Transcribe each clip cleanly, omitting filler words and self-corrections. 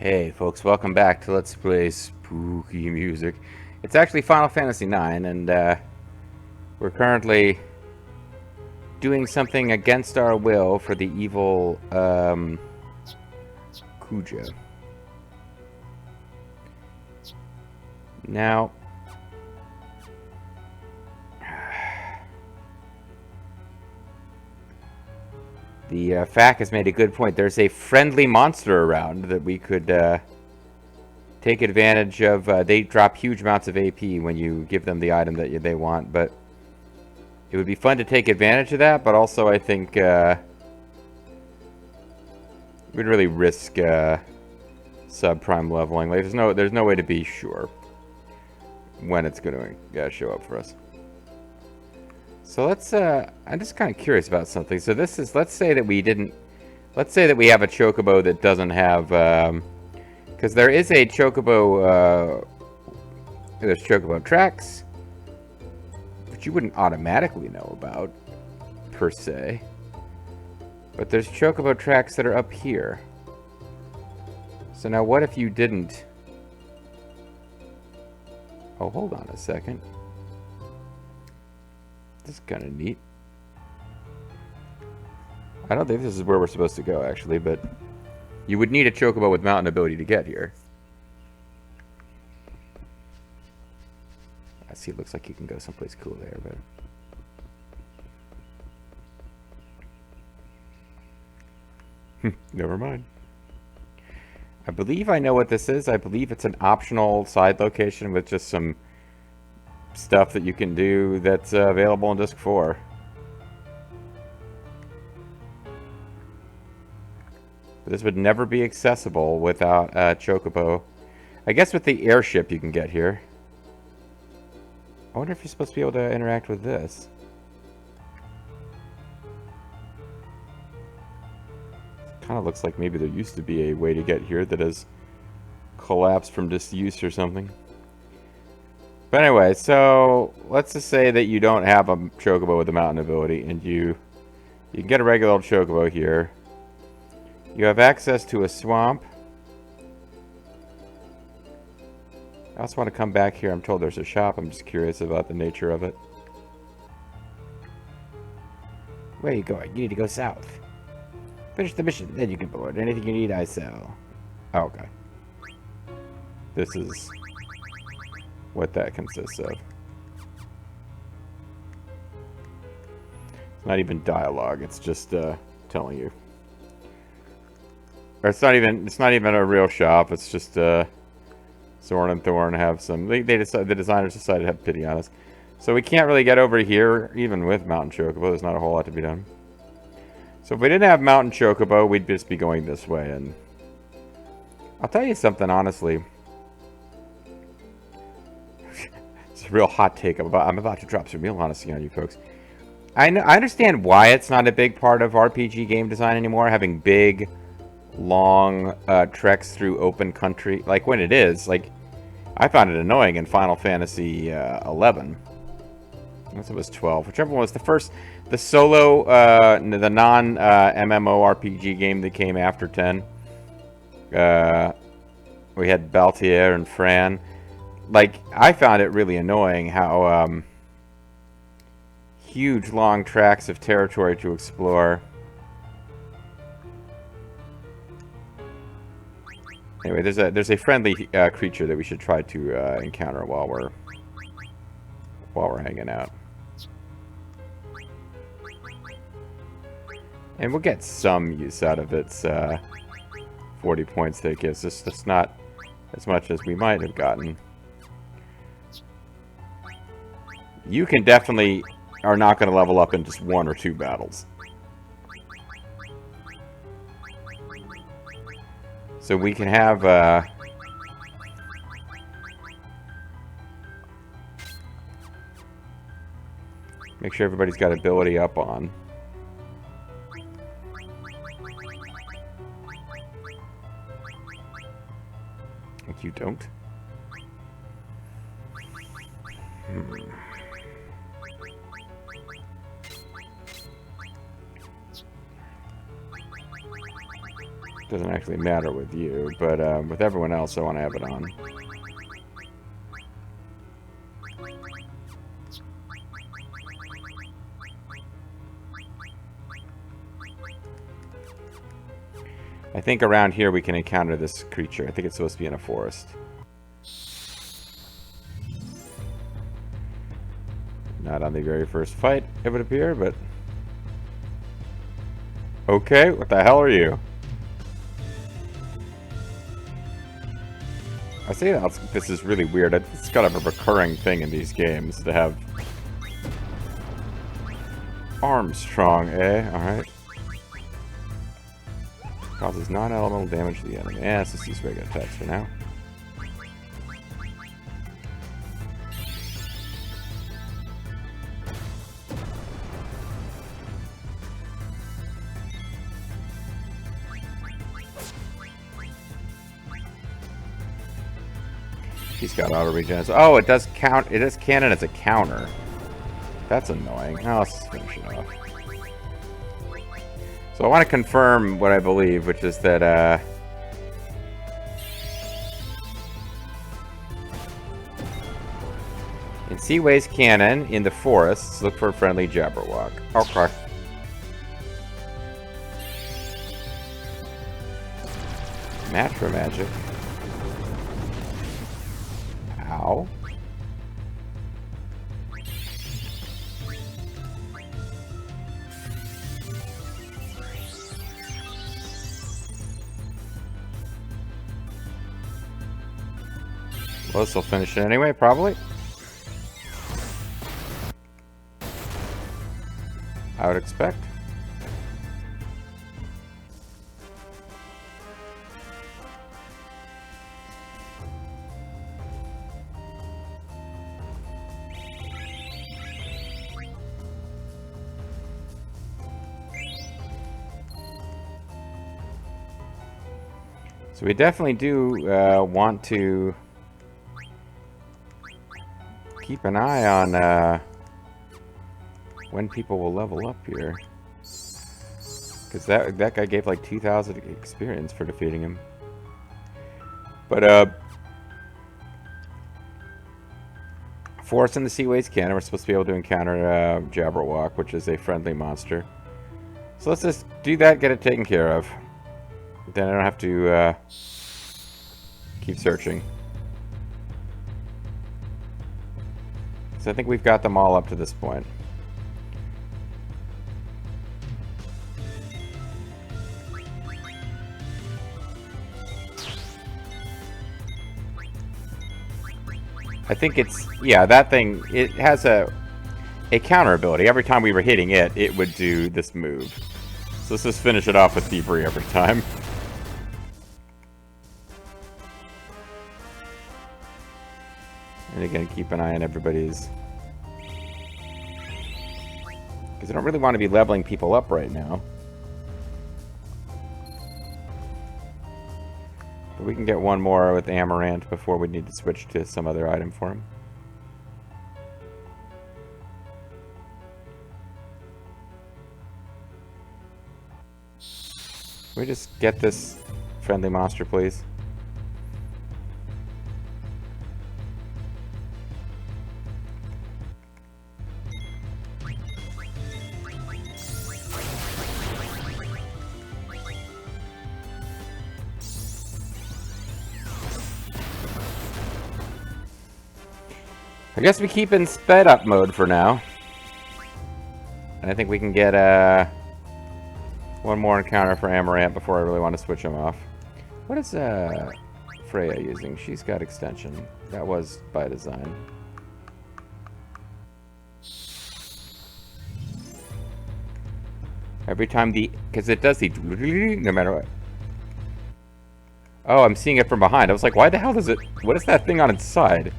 Hey folks, welcome back to Let's Play Spooky Music. It's actually Final Fantasy IX, and we're currently doing something against our will for the evil Kuja. Now, the FAQ has made a good point. There's a friendly monster around that we could take advantage of. They drop huge amounts of AP when you give them the item that they want, but it would be fun to take advantage of that, but also I think we'd really risk subprime leveling. Like, there's no way to be sure when it's going to show up for us. So let's, I'm just kind of curious about something. So this is, let's say that we have a chocobo that doesn't have, because there is a chocobo, there's chocobo tracks, which you wouldn't automatically know about, per se. But there's chocobo tracks that are up here. So now what if you didn't? Oh, hold on a second. This is kind of neat. I don't think this is where we're supposed to go, actually, but you would need a chocobo with mountain ability to get here. I see, it looks like you can go someplace cool there, but never mind. I believe I know what this is. I believe it's an optional side location with just some stuff that you can do that's available in Disc 4. But this would never be accessible without chocobo. I guess with the airship you can get here. I wonder if you're supposed to be able to interact with this. Kind of looks like maybe there used to be a way to get here that has collapsed from disuse or something. But anyway, so let's just say that you don't have a chocobo with a mountain ability, and you can get a regular old chocobo here. You have access to a swamp. I also want to come back here. I'm told there's a shop. I'm just curious about the nature of it. Where are you going? You need to go south. Finish the mission, then you can board. Anything you need, I sell. Oh, okay. This is what that consists of. It's not even dialogue. It's just telling you. Or it's not even a real shop. It's just Soren and Thorn have some. The designers decided to have pity on us. So we can't really get over here, even with Mountain Chocobo. There's not a whole lot to be done. So if we didn't have Mountain Chocobo, we'd just be going this way. And I'll tell you something, honestly. It's a real hot take. I'm about to drop some real honesty on you folks. I understand why it's not a big part of RPG game design anymore, having big, long treks through open country. Like when it is, like I found it annoying in Final Fantasy 11. Unless it was 12, whichever one was the first, the solo, the non-MMORPG game that came after 10. We had Baltier and Fran. Like, I found it really annoying how huge, long tracts of territory to explore. Anyway, there's a friendly creature that we should try to encounter while we're hanging out. And we'll get some use out of its 40 points that it gives us. Just not as much as we might have gotten. You can definitely are not going to level up in just 1 or 2 battles. So we can have make sure everybody's got ability up on. If you don't. Doesn't actually matter with you, but with everyone else, I want to have it on. I think around here we can encounter this creature. I think it's supposed to be in a forest. Not on the very first fight, it would appear, but... Okay, what the hell are you? I say that this is really weird. It's kind of a recurring thing in these games to have... Armstrong, eh? Alright. Causes non-elemental damage to the enemy. Yeah, let's just use regular attacks for now. He's got auto regen. Oh, it does count. It does cannon as a counter. That's annoying. Oh, let's finish it off. So I want to confirm what I believe, which is that in Seaway's cannon, in the forests, look for a friendly Jabberwock. Okay. Match for magic. Ow. Well, this will finish it anyway, probably. I would expect. So we definitely do want to keep an eye on when people will level up here. Because that guy gave like 2,000 experience for defeating him. But Forest in the Seaways cannon, we're supposed to be able to encounter Jabberwock, which is a friendly monster. So let's just do that, get it taken care of. Then I don't have to keep searching. So I think we've got them all up to this point. I think it's, yeah, that thing, it has a counter ability. Every time we were hitting it, it would do this move. So let's just finish it off with Thievery every time. And again, keep an eye on everybody's... Because I don't really want to be leveling people up right now. But we can get one more with Amaranth before we need to switch to some other item for him. Can we just get this friendly monster, please? I guess we keep in sped up mode for now. And I think we can get one more encounter for Amaranth before I really want to switch him off. What is Freya using? She's got extension. That was by design. Every time because it does the no matter what. Oh, I'm seeing it from behind. I was like, why the hell does it... What is that thing on its side?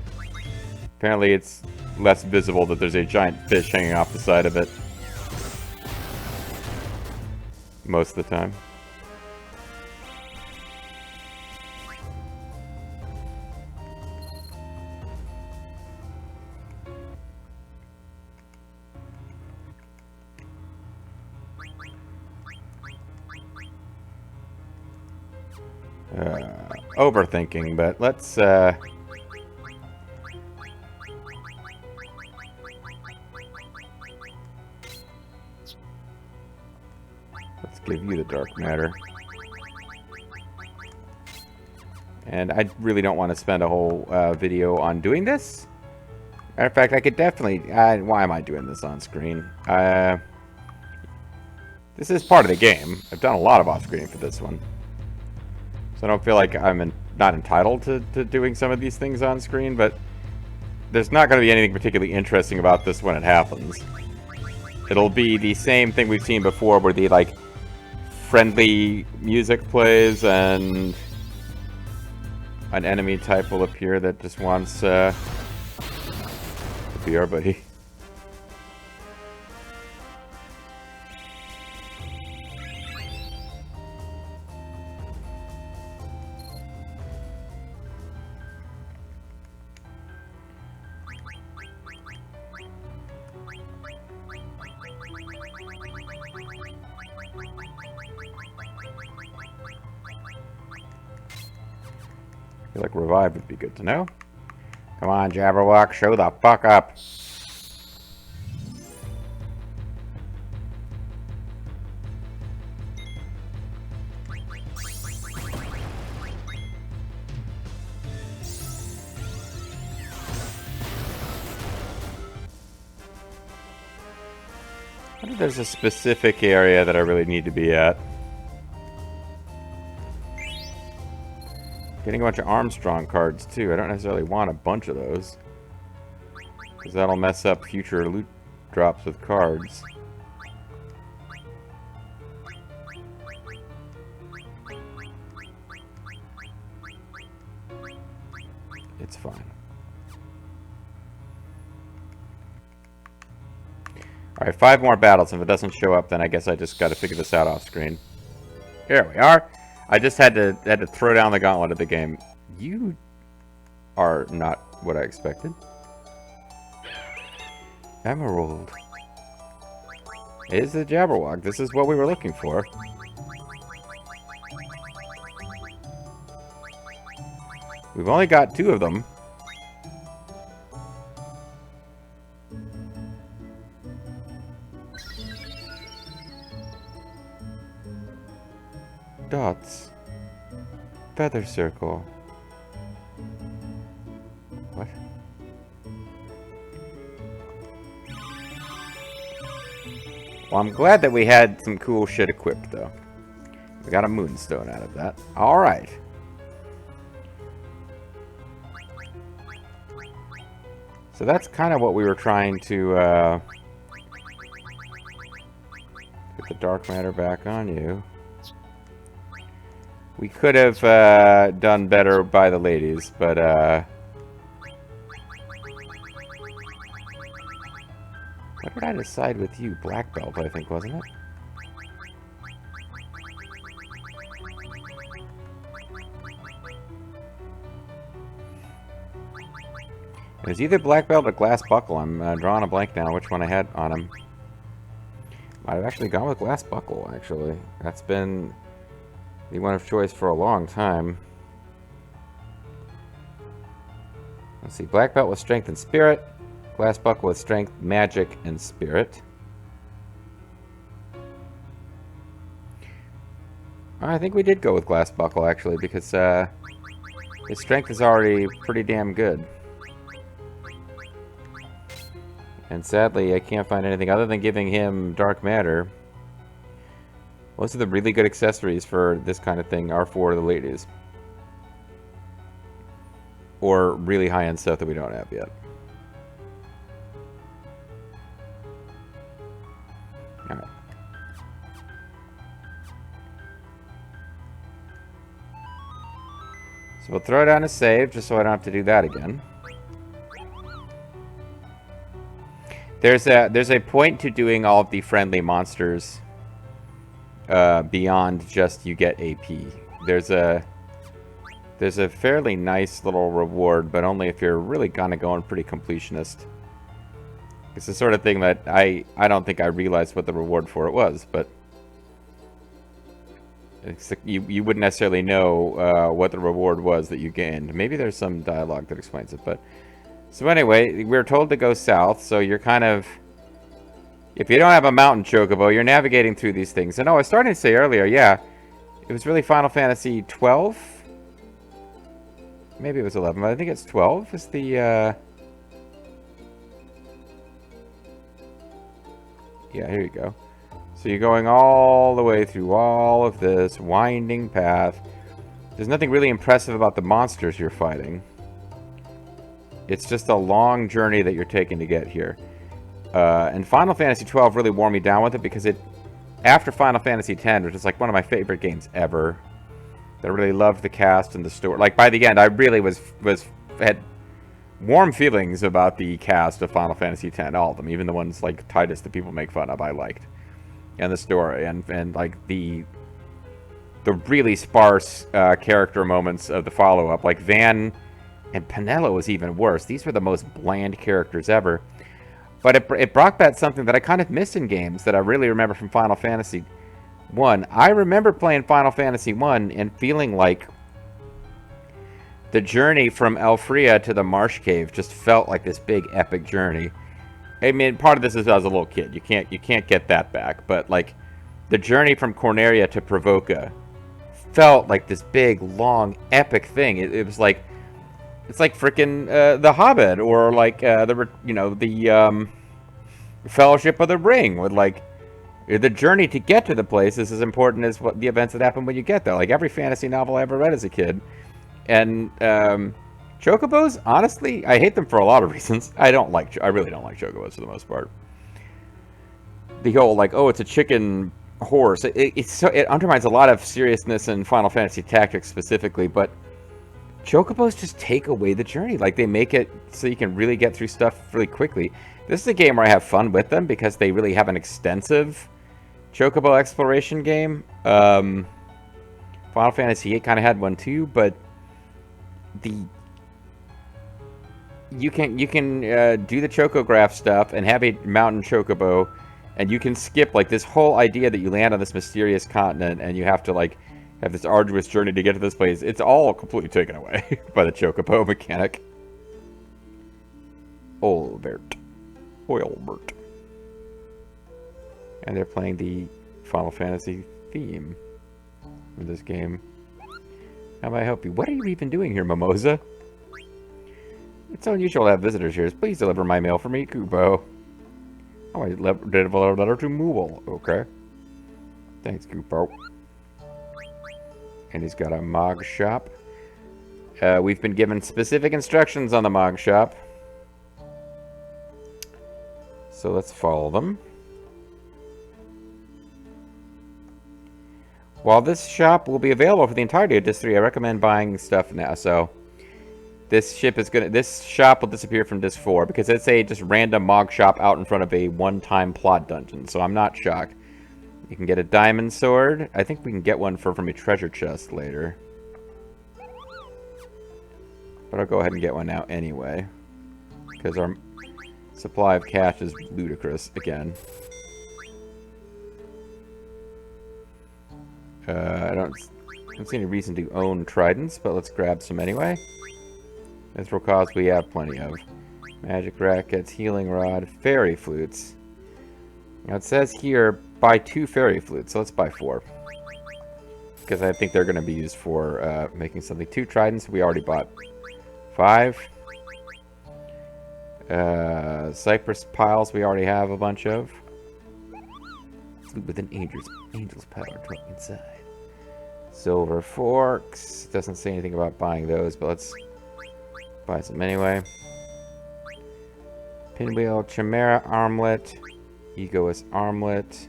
Apparently it's less visible that there's a giant fish hanging off the side of it. Most of the time. Overthinking, but let's give you the dark matter. And I really don't want to spend a whole video on doing this. Matter of fact, I could definitely... why am I doing this on screen? This is part of the game. I've done a lot of off-screen for this one. So I don't feel like I'm not entitled to doing some of these things on screen, but there's not going to be anything particularly interesting about this when it happens. It'll be the same thing we've seen before, where the, like, friendly music plays and an enemy type will appear that just wants to be our buddy. I feel like revive would be good to know. Come on, Jabberwock, show the fuck up. I wonder if there's a specific area that I really need to be at. Getting a bunch of Armstrong cards, too. I don't necessarily want a bunch of those, because that'll mess up future loot drops with cards. It's fine. Alright, 5 more battles. If it doesn't show up, then I guess I just gotta figure this out off screen. Here we are. I just had to throw down the gauntlet of the game. You are not what I expected. Emerald. It is the Jabberwock. This is what we were looking for. We've only got 2 of them. Dots. Feather circle. What? Well, I'm glad that we had some cool shit equipped, though. We got a moonstone out of that. Alright. So that's kind of what we were trying to, put the dark matter back on you. We could have done better by the ladies, but what did I decide with you? Black belt, I think, wasn't it? It was either black belt or glass buckle. I'm drawing a blank now which one I had on him. Might have actually gone with glass buckle, actually. That's been the one of choice for a long time. Let's see, black belt with strength and spirit, glass buckle with strength, magic, and spirit. I think we did go with glass buckle, actually, because his strength is already pretty damn good. And sadly, I can't find anything other than giving him dark matter. Most of the really good accessories for this kind of thing are for the ladies. Or really high-end stuff that we don't have yet. Alright. So we'll throw down a save, just so I don't have to do that again. There's a point to doing all of the friendly monsters beyond just you get AP. There's a fairly nice little reward, but only if you're really kind of going pretty completionist. It's the sort of thing that I don't think I realized what the reward for it was, but You wouldn't necessarily know what the reward was that you gained. Maybe there's some dialogue that explains it, but... So anyway, we're told to go south, so you're kind of... If you don't have a mountain chocobo, you're navigating through these things. And oh, I was starting to say earlier, yeah, it was really Final Fantasy 12? Maybe it was 11, but I think it's 12 is the... Yeah, here you go. So you're going all the way through all of this winding path. There's nothing really impressive about the monsters you're fighting. It's just a long journey that you're taking to get here. And Final Fantasy 12 really wore me down with it because after Final Fantasy 10, which is like one of my favorite games ever, I really loved the cast and the story. Like by the end, I really had warm feelings about the cast of Final Fantasy 10, all of them, even the ones like Titus that people make fun of, I liked. And the story, and like the really sparse character moments of the follow-up. Like Van and Penelo was even worse. These were the most bland characters ever. But it brought back something that I kind of miss in games that I really remember from Final Fantasy 1. I remember playing Final Fantasy 1 and feeling like the journey from Elfria to the Marsh Cave just felt like this big epic journey. I mean, part of this is as a little kid. You can't get that back. But like the journey from Corneria to Provoca felt like this big, long, epic thing. It was like it's like freaking The Hobbit or like the Fellowship of the Ring with like the journey to get to the place is as important as what the events that happen when you get there. Like every fantasy novel I ever read as a kid, and Chocobos, honestly, I hate them for a lot of reasons. I really don't like Chocobos for the most part. The whole, like, oh, it's a chicken horse. It undermines a lot of seriousness in Final Fantasy Tactics specifically, but Chocobos just take away the journey. Like, they make it so you can really get through stuff really quickly. This is a game where I have fun with them because they really have an extensive Chocobo exploration game. Final Fantasy VIII kind of had one too, but you can do the Chocograph stuff and have a mountain chocobo, and you can skip like this whole idea that you land on this mysterious continent and you have to like have this arduous journey to get to this place. It's all completely taken away by the chocobo mechanic. Oeilvert. And they're playing the Final Fantasy theme in this game. How may I help you? What are you even doing here, Mimosa? It's unusual to have visitors here. Please deliver my mail for me, Kupo. Oh, I deliver a letter to Mooble. Okay. Thanks, Kupo. And he's got a Mog shop. We've been given specific instructions on the Mog shop. So let's follow them. While this shop will be available for the entirety of Disc 3, I recommend buying stuff now. So this shop will disappear from Disc 4 because it's a just random Mog shop out in front of a one-time plot dungeon. So I'm not shocked. You can get a diamond sword. I think we can get one from a treasure chest later. But I'll go ahead and get one now anyway, because our supply of cash is ludicrous again. I don't see any reason to own tridents, but let's grab some anyway. Mithril cause we have plenty of. Magic rackets, healing rod, fairy flutes. Now it says here, buy 2 fairy flutes, so let's buy 4. Because I think they're going to be used for making something. 2 tridents, we already bought 5. Cypress piles, we already have a bunch of. Flute with an angel's power dwelling inside. Silver forks. Doesn't say anything about buying those, but let's buy some anyway. Pinwheel, Chimera armlet, Egoist armlet.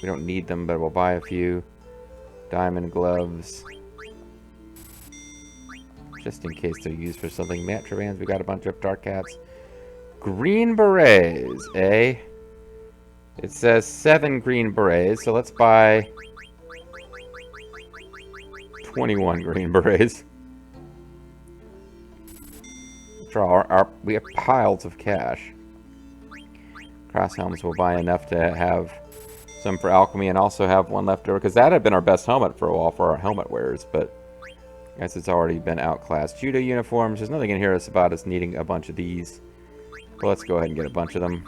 We don't need them, but we'll buy a few. Diamond gloves. Just in case they're used for something. Matrivans, we got a bunch of dark cats. Green berets, eh? It says 7 green berets, so let's buy 21 green berets. We have piles of cash. Cross helms will buy enough to have some for alchemy, and also have one left over, because that had been our best helmet for a while for our helmet wearers, but I guess it's already been outclassed. Judo uniforms, there's nothing in here that's about us needing a bunch of these. But let's go ahead and get a bunch of them.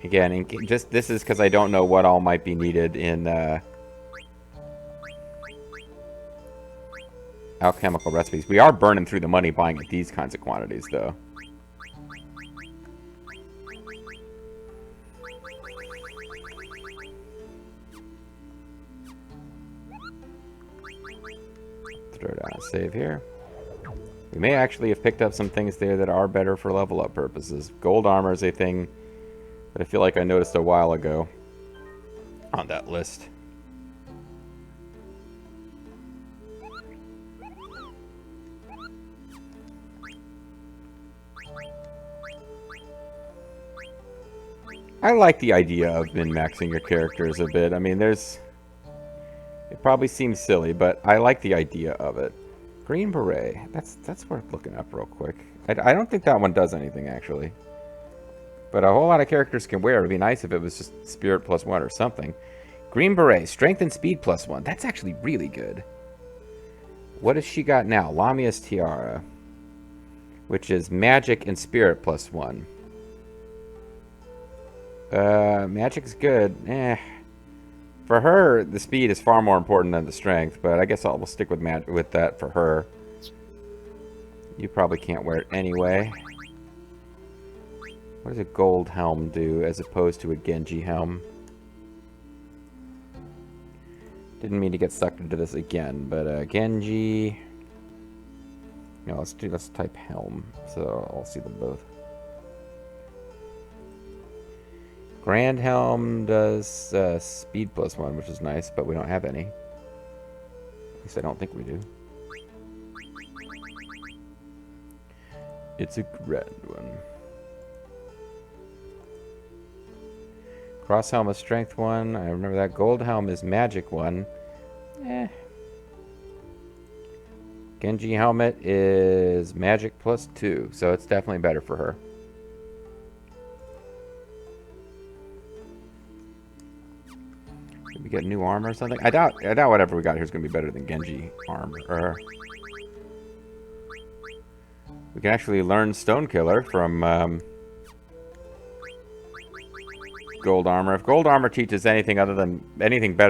Again, just this is because I don't know what all might be needed in alchemical recipes. We are burning through the money buying at these kinds of quantities, though. Throw down a save here. We may actually have picked up some things there that are better for level up purposes. Gold armor is a thing that I feel like I noticed a while ago on that list. I like the idea of min-maxing your characters a bit. I mean, it probably seems silly, but I like the idea of it. Green Beret. That's worth looking up real quick. I don't think that one does anything, actually. But a whole lot of characters can wear it. It'd be nice if it was just Spirit +1 or something. Green Beret. Strength and Speed +1. That's actually really good. What has she got now? Lamia's Tiara. Which is Magic and Spirit +1. Magic's good. For her, the speed is far more important than the strength, but I guess we'll stick with that for her. You probably can't wear it anyway. What does a gold helm do as opposed to a Genji helm? Didn't mean to get sucked into this again, but Genji. No, let's type helm, so I'll see them both. Grand Helm does speed +1, which is nice, but we don't have any. At least I don't think we do. It's a grand one. Cross Helm is Strength 1. I remember that. Gold Helm is Magic 1. Genji Helmet is Magic +2, so it's definitely better for her. Did we get new armor or something? I doubt whatever we got here is going to be better than Genji armor. We can actually learn Stonekiller from Gold Armor. If Gold Armor teaches anything better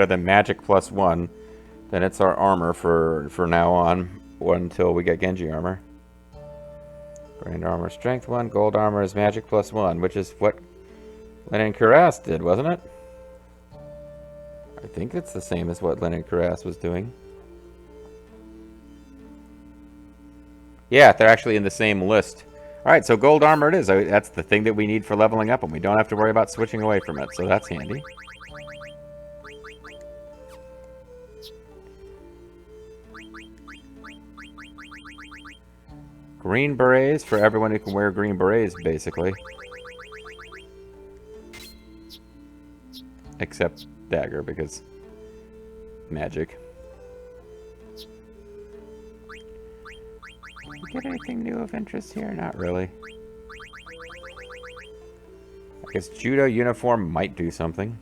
than Magic +1, then it's our armor for now on until we get Genji armor. Grand Armor Strength 1. Gold Armor is Magic +1, which is what Lennon Cuirass did, wasn't it? I think it's the same as what Lennon Cuirass was doing. Yeah, they're actually in the same list. Alright, so gold armor it is. That's the thing that we need for leveling up, and we don't have to worry about switching away from it, so that's handy. Green berets for everyone who can wear green berets, basically. Except Dagger, because magic. Did we get anything new of interest here? Not really. I guess Judo uniform might do something.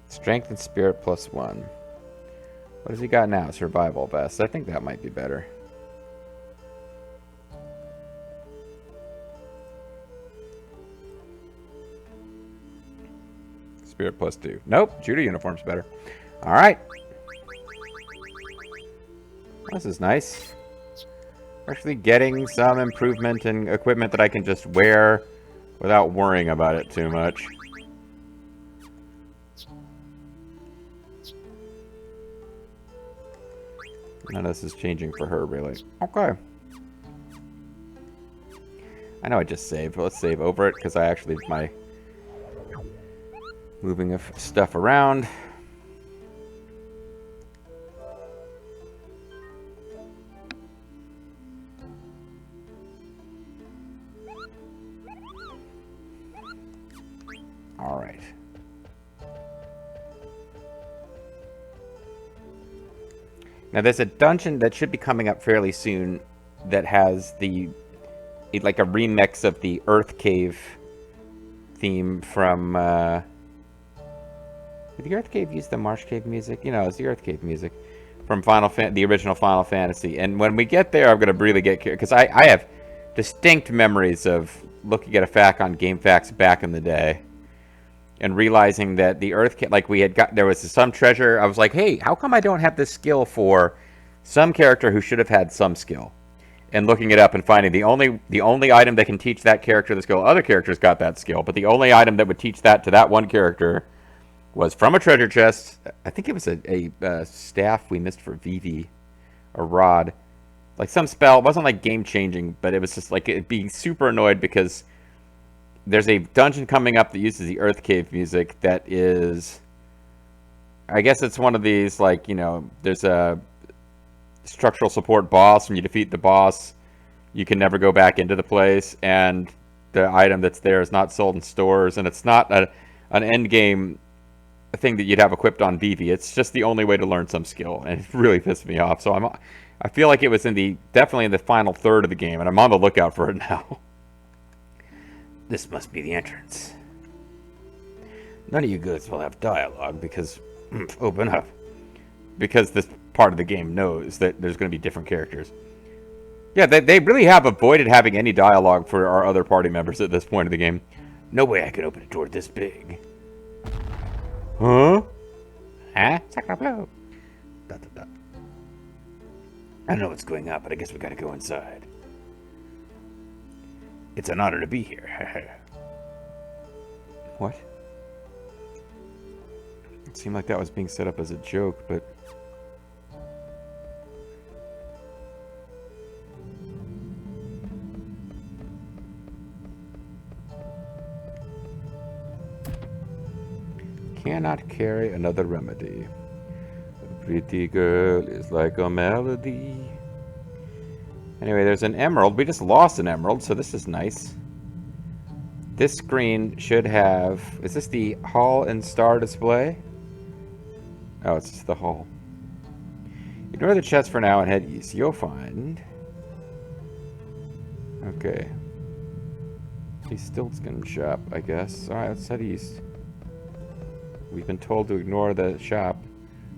Strength and Spirit +1. What has he got now? Survival Vest. I think that might be better. Spirit +2. Nope, Judo uniform's better. Alright. This is nice. We're actually getting some improvement in equipment that I can just wear without worrying about it too much. None of this is changing for her, really. Okay. I know I just saved, but let's save over it, because I actually did my moving of stuff around. All right. Now, there's a dungeon that should be coming up fairly soon that has like a remix of the Earth Cave theme from, did the Earth Cave use the Marsh Cave music? You know, it's the Earth Cave music from the original Final Fantasy. And when we get there, I'm going to really get curious, because I have distinct memories of looking at a fact on GameFAQs back in the day and realizing that the Earth Cave, like there was some treasure. I was like, hey, how come I don't have this skill for some character who should have had some skill? And looking it up and finding the only item that can teach that character the skill. Other characters got that skill, but the only item that would teach that to that one character was from a treasure chest. I think it was a staff we missed for Vivi, a rod, like some spell. It wasn't like game changing, but it was just like it being super annoyed because there's a dungeon coming up that uses the Earth Cave music that is, I guess it's one of these, like, you know, there's a structural support boss. When you defeat the boss, you can never go back into the place, and the item that's there is not sold in stores, and it's not an end game thing that you'd have equipped on Vivi. It's just the only way to learn some skill, and it really pissed me off. So I feel like it was definitely in the final third of the game, and I'm on the lookout for it now. This must be the entrance. None of you goods will have dialogue because open up, because this part of the game knows that there's going to be different characters. Yeah, they really have avoided having any dialogue for our other party members at this point of the game. No way I could open a door this big. Huh? Huh? Sacre bleu. I don't know what's going on, but I guess we gotta go inside. It's an honor to be here. What? It seemed like that was being set up as a joke, but... Cannot carry another remedy. A pretty girl is like a melody. Anyway, there's an emerald. We just lost an emerald, so this is nice. This screen should have... Is this the hall and star display? Oh, it's just the hall. Ignore the chest for now and head east. You'll find... Okay. The Stiltskin shop, I guess. Alright, let's head east. We've been told to ignore the shop,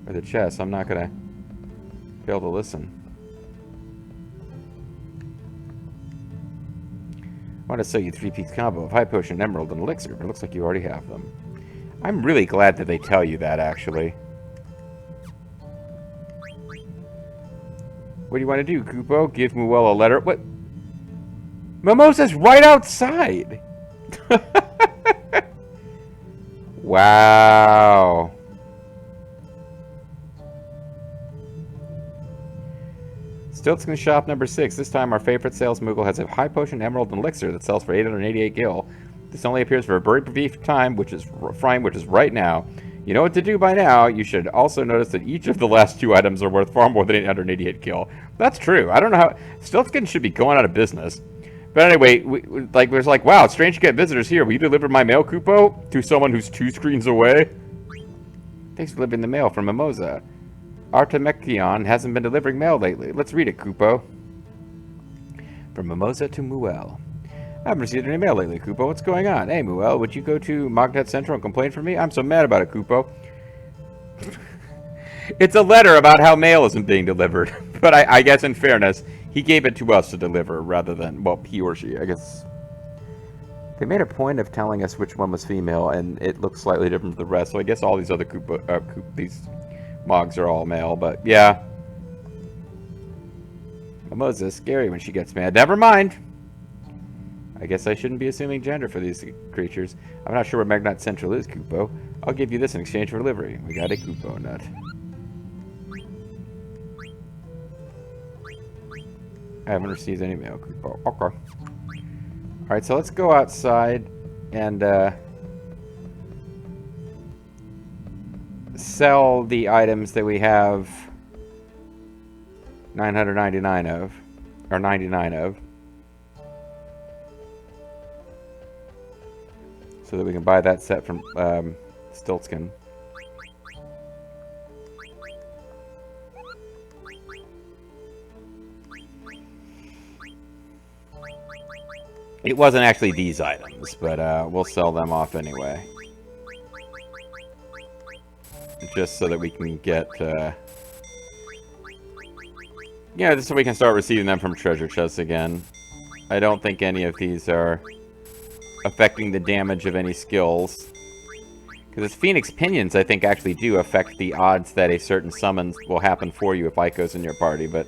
or the chest. I'm not gonna be able to listen. I want to sell you 3-piece combo of high potion, emerald, and elixir, but it looks like you already have them. I'm really glad that they tell you that, actually. What do you want to do, Kupo? Give Muel a letter? What? Mimosa's right outside! Wow. Stiltskin shop number 6. This time our favorite sales Moogle has a high potion emerald and elixir that sells for 888 gil. This only appears for a very brief time, which is right now. You know what to do by now. You should also notice that each of the last 2 items are worth far more than 888 gil. That's true. I don't know how... Stiltskin should be going out of business. But anyway, it was like, wow, it's strange to get visitors here. Will you deliver my mail, Kupo? To someone who's 2 screens away? Thanks for delivering the mail from Mimosa. Artemekion hasn't been delivering mail lately. Let's read it, Kupo. From Mimosa to Muel. I haven't received any mail lately, Kupo. What's going on? Hey, Muel, would you go to Magnet Central and complain for me? I'm so mad about it, Kupo. It's a letter about how mail isn't being delivered. But I guess in fairness... He gave it to us to deliver rather than, well, he or she, I guess. They made a point of telling us which one was female, and it looks slightly different from the rest. So I guess all these other these Mogs are all male, but yeah. Mimosa's scary when she gets mad. Never mind. I guess I shouldn't be assuming gender for these creatures. I'm not sure where Magnet Central is, Kupo. I'll give you this in exchange for delivery. We got a Kupo nut. I haven't received any mail, Kupo. Okay. Alright, so let's go outside and sell the items that we have 999 of, or 99 of, so that we can buy that set from Stiltskin. It wasn't actually these items, but we'll sell them off anyway. Just so that we can get, yeah, just so we can start receiving them from treasure chests again. I don't think any of these are affecting the damage of any skills. Because its Phoenix Pinions, I think, actually do affect the odds that a certain summon will happen for you if Ico's in your party, but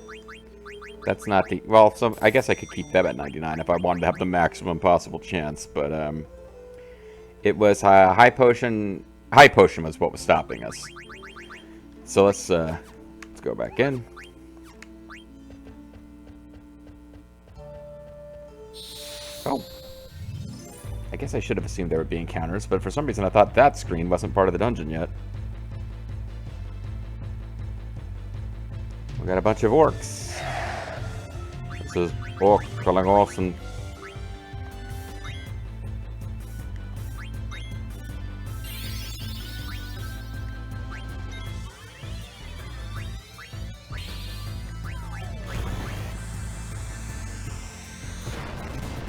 that's not the... Well, so I guess I could keep them at 99 if I wanted to have the maximum possible chance, but it was High Potion... High Potion was what was stopping us. So let's go back in. Oh. I guess I should have assumed there would be encounters, but for some reason I thought that screen wasn't part of the dungeon yet. We got a bunch of orcs. This is orc killing awesome.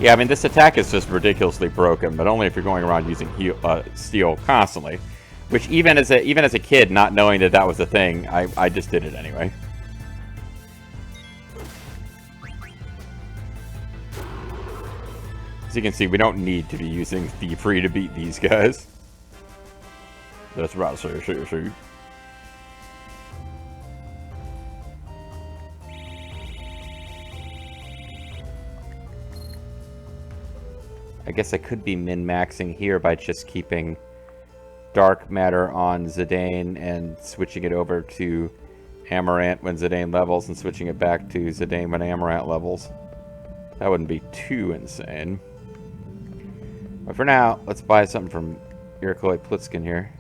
Yeah, I mean, this attack is just ridiculously broken, but only if you're going around using steel constantly. Which, even as a kid, not knowing that that was a thing, I just did it anyway. As you can see, we don't need to be using Thievery to beat these guys. That's right, see. I guess I could be min-maxing here by just keeping Dark Matter on Zidane and switching it over to Amaranth when Zidane levels and switching it back to Zidane when Amaranth levels. That wouldn't be too insane. But for now, let's buy something from Iroquois Plitskin here.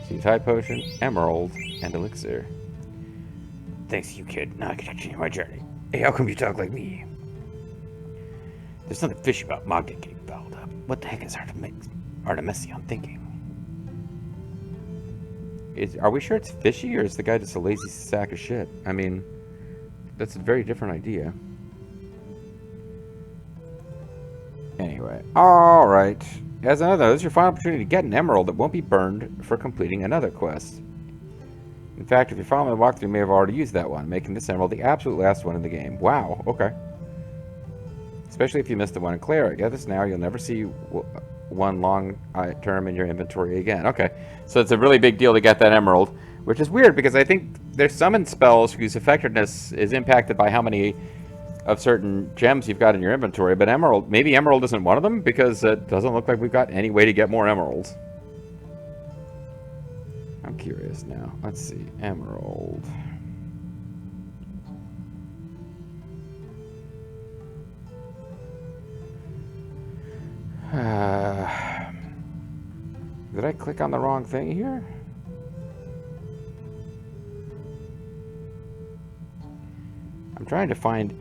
See, High Potion, Emerald, and Elixir. Thanks you, kid. Now I can continue my journey. Hey, how come you talk like me? There's something fishy about Magda getting fouled up. What the heck is Artemisian thinking? Are we sure it's fishy, or is the guy just a lazy sack of shit? I mean, that's a very different idea. Anyway, alright. As another, this is your final opportunity to get an emerald that won't be burned for completing another quest. In fact, if you're following the walkthrough, you may have already used that one, making this emerald the absolute last one in the game. Wow, okay. Especially if you missed the one in Clara. Get this now, you'll never see one long term in your inventory again. Okay, so it's a really big deal to get that emerald, which is weird because I think there's summon spells whose effectiveness is impacted by how many of certain gems you've got in your inventory, but emerald, maybe emerald isn't one of them because it doesn't look like we've got any way to get more emeralds. I'm curious now. Let's see, emerald. Did I click on the wrong thing here? I'm trying to find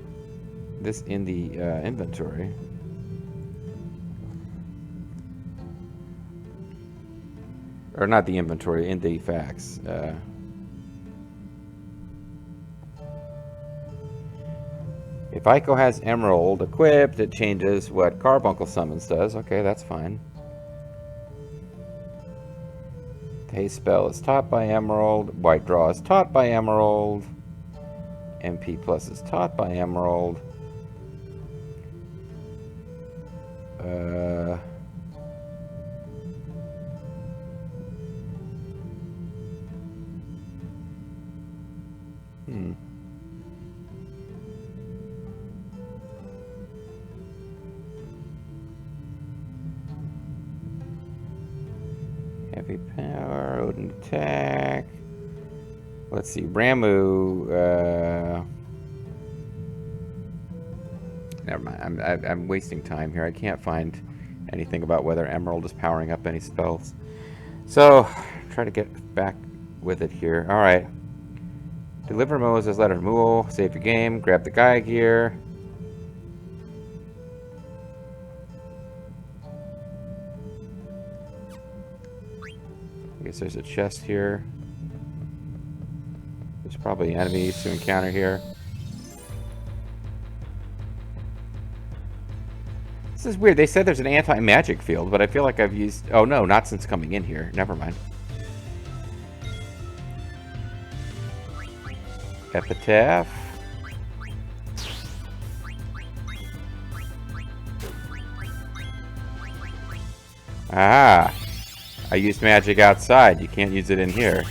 this in the inventory. Or not the inventory, in the facts. If Ico has Emerald equipped, it changes what Carbuncle Summons does. Okay, that's fine. The Haste spell is taught by Emerald. White Draw is taught by Emerald. MP Plus is taught by Emerald. Heavy power, Odin attack. Let's see, Ramu. Never mind. I'm wasting time here. I can't find anything about whether Emerald is powering up any spells. So, try to get back with it here. All right. Deliver Moses' letter to Muol. Save your game. Grab the guy gear. I guess there's a chest here. There's probably enemies to encounter here. This is weird. They said there's an anti-magic field, but I feel like I've used... Oh, no, not since coming in here. Never mind. Epitaph. Ah. I used magic outside. You can't use it in here.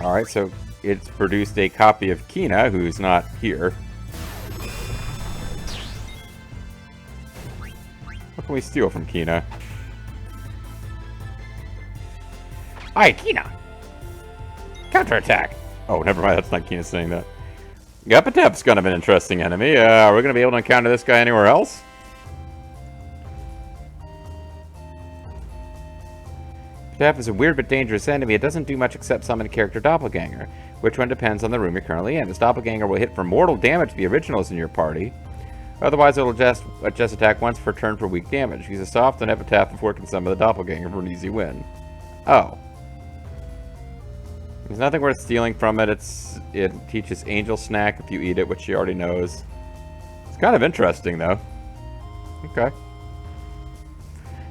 Alright, so it's produced a copy of Kina, who's not here. What can we steal from Kina? Hi, Kina! Counterattack! Oh, never mind, that's not Kina saying that. Epitaph's kind of an interesting enemy. Are we going to be able to encounter this guy anywhere else? Epitaph is a weird but dangerous enemy. It doesn't do much except summon a character doppelganger. Which one depends on the room you're currently in. This doppelganger will hit for mortal damage to the originals in your party. Otherwise, it'll just attack once per turn for weak damage. Use a soft on Epitaph before it can summon the doppelganger for an easy win. Oh. There's nothing worth stealing from it. It teaches Angel Snack if you eat it, which she already knows. It's kind of interesting, though. Okay.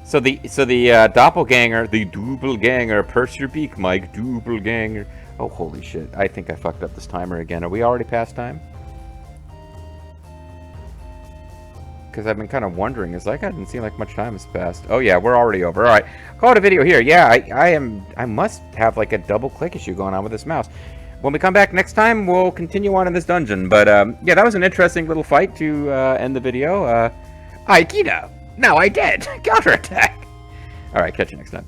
So the doppelganger, the doppelganger, purse your beak, Mike, doppelganger. Oh, holy shit. I think I fucked up this timer again. Are we already past time? Because I've been kind of wondering. It's like I didn't seem like much time has passed. Oh, yeah, we're already over. All right. Call it a video here. Yeah, I must have like a double click issue going on with this mouse. When we come back next time, we'll continue on in this dungeon. But, yeah, that was an interesting little fight to end the video. Aikido. Now I did. Counterattack. All right, catch you next time.